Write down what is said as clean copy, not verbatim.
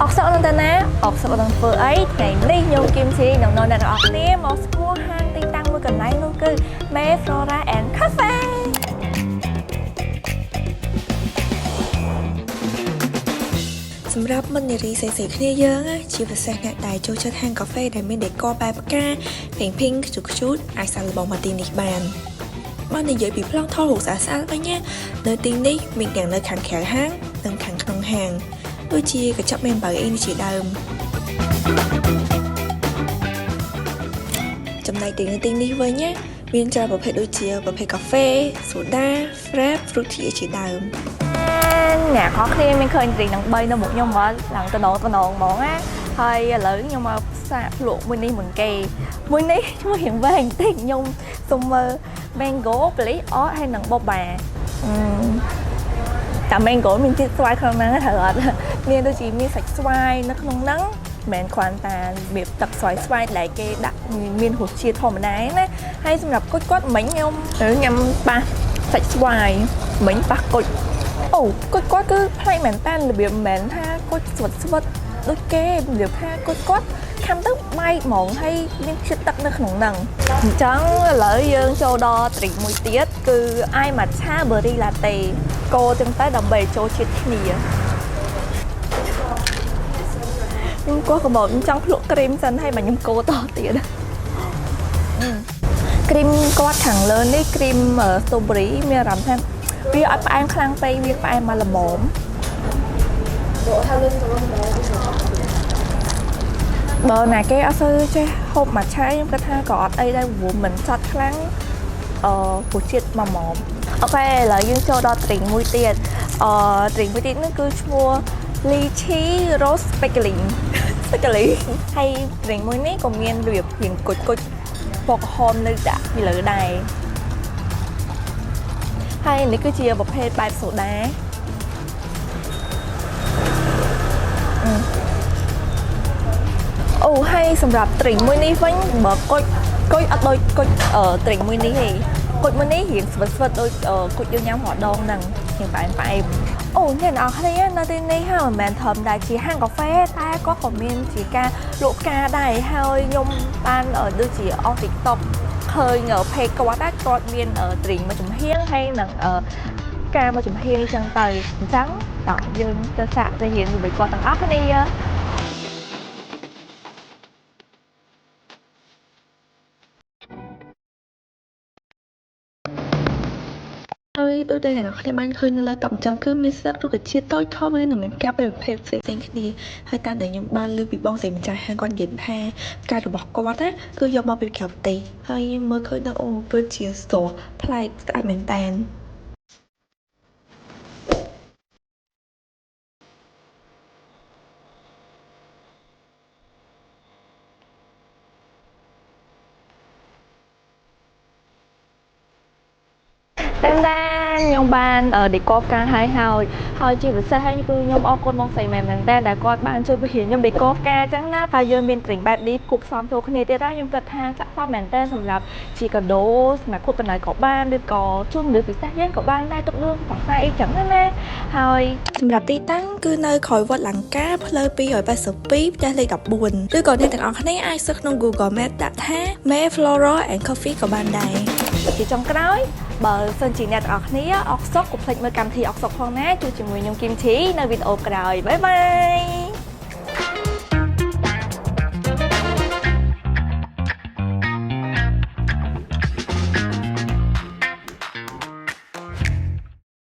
អកសក់នឹងតាណាអកសក់នឹងធ្វើអីថ្ងៃនេះខ្ញុំគឹមជីនឹងនៅអ្នកទាំងអស់គ្នាមកស្គាល់ហាងទីតាំងមួយកន្លែងនោះគឺ May Flora and Cafe សម្រាប់មិត្តនារីស្រីៗគ្នាយើងជាពិសេសអ្នកដែលចូលចិត្តហាងកាហ្វេដែលមានដេកបែបផ្កាភេងខ្ជូតអាចសាកល្បងមកទីនេះបានបើនិយាយពីប្លង់ថតរូបស្អាតៗវិញនៅទីនេះមានទាំងនៅខាងក្រៅហាងនិងខាងក្នុងហាងដូចជាកញ្ចក់មានបើអីនេះជាដើមចំណែកទីនៅទីនេះវិញមានច្រើនប្រភេទដូចជាប្រភេទកាហ្វេ សូដា Frap, Fruity ជាដើមអ្នកខគ្នាមានឃើញទីនឹង3នៅមុខខ្ញុំមកឡើងតំណងហ្មងណាហើយឥឡូវខ្ញុំមកសាកភ្លក់មួយនេះមុនគេមួយនេះឈ្មោះរៀងវែងបន្តិចខ្ញុំសុំមើល mango please អត់ហើយនឹង boba តែ mango មានជាតិស្វាយក្នុងហ្នឹងត្រូវអត់មានដូចជាមានសាច់ស្វាយនៅក្នុងហ្នឹងមិនមែនគ្រាន់តែរបៀបទឹកស្វាយដែលគេដាក់មានរសជាតិធម្មតាណាហើយសម្រាប់គាត់មិញខ្ញុំញ៉ាំប៉ះសាច់ស្វាយមិញប៉ះអូគាត់គឺផ្លែកមែនតារបៀបមិនមែនថាគាត់ស្វិតដូចគេរបៀបថាគាត់ខាំទៅបាយហ្មងហើយមានជាតិទឹកនៅក្នុងហ្នឹងអញ្ចឹងឥឡូវយើងចូលដល់ drink មួយទៀតគឺ ice matcha berry latte កូរចឹងទៅដើម្បីចូលជាតិគ្នាខ្ញុំក៏កំបោចចង់ភ្លក់គ្រីមសិនហើយមកខ្ញុំកូរតទៀតគ្រីមគាត់ខាងលើនេះគ្រីម strawberry មានអារម្មណ៍ថាវាអត់ផ្អែមខ្លាំងពេកវាផ្អែមមកល្មមបើណាគេអត់សូវចេះហូបម៉ាឆាខ្ញុំគិតថាក៏អត់អីដែរព្រោះមិនសត់ខ្លាំងរសជាតិមកម៉មអូខេឥឡូវយើងចូលដល់ drink មួយទៀតdrink មួយទៀតនេះគឺឈ្មោះ lychee rose sparkling ហើយ drink មួយនេះក៏មានរបៀបរៀងគុជពណ៌ក្រហមនៅដាក់ពីលើដែរហើយនេះគឺជាប្រភេទបែបសូដាអូហើយសម្រាប់ drink មួយនេះវិញបើគុជអត់ដូចគុជdrink មួយនេះទេគុជមួយនេះរៀងស្វិតដូចគុជយើងញ៉ាំរដងហ្នឹងរៀងផ្អែមអូអ្នកនរគ្នានៅទីនេះហើយមិនមែនធម្មតាជាហាងកាហ្វេតែក៏មានជាការលក់ផ្កាដែរហើយខ្ញុំបានដូចជាអស់ TikTok ឃើញเพจគាត់មាន drink មួយចំហៀងហើយនឹងការមួយចំហៀងអញ្ចឹងទៅអញ្ចឹងតោះយើងទៅសាកទៅរៀនជាមួយគាត់ទាំងអស់គ្នាហើយដូចដែលអ្នកគ្នាបានឃើញនៅលើតុអញ្ចឹងគឺមានស្លឹករុក្ខជាតិតូចធំហើយនឹងមានផ្កាប្រភេទផ្សេងៗគ្នាហើយតាមដែលខ្ញុំបានលើពីបងស្រីម្ចាស់ហាងគាត់និយាយថាផ្ការបស់គាត់គឺយកមកពីក្រៅប្រទេសហើយមើលឃើញដល់អូពិតជាស្រស់ប្លែកស្អាតមែនតានខ្ញុំបានដេកផ្កាហើយជាពិសេសហើយគឺខ្ញុំអរគុណបងស្រីមែនតែដែលគាត់បានជួយពង្រៀនខ្ញុំដេកផ្កាអញ្ចឹងណាតែយើងមាន drink បែបនេះគប់ផ្សំចូលគ្នាទៀតហើយខ្ញុំគិតថាស័ក្តិសមមែនតើសម្រាប់ជាកាដូសម្រាប់គប់កណ្ដាលក៏បានឬក៏ជូនមនុស្សពិសេសយើងក៏បានដែរទុកលឿនបង់ស្អាអីចឹងណាហើយសម្រាប់ទីតាំងគឺនៅក្រោយវត្តលង្កាផ្លូវ282ផ្ទះលេខ14ឬក៏អ្នកទាំងអស់គ្នាអាចសើចក្នុង Google Maps ដាក់ថា May Flora and Coffee ក៏បានដែរជាចុងក្រោយបើសិនជាអ្នកទាំងអស់គ្នាអរសុខកុំភ្លេចមើលកម្មវិធីអរសុខផងណាជួយជាមួយខ្ញុំគឹមឈីនៅវីដេអូក្រោយបាយបាយ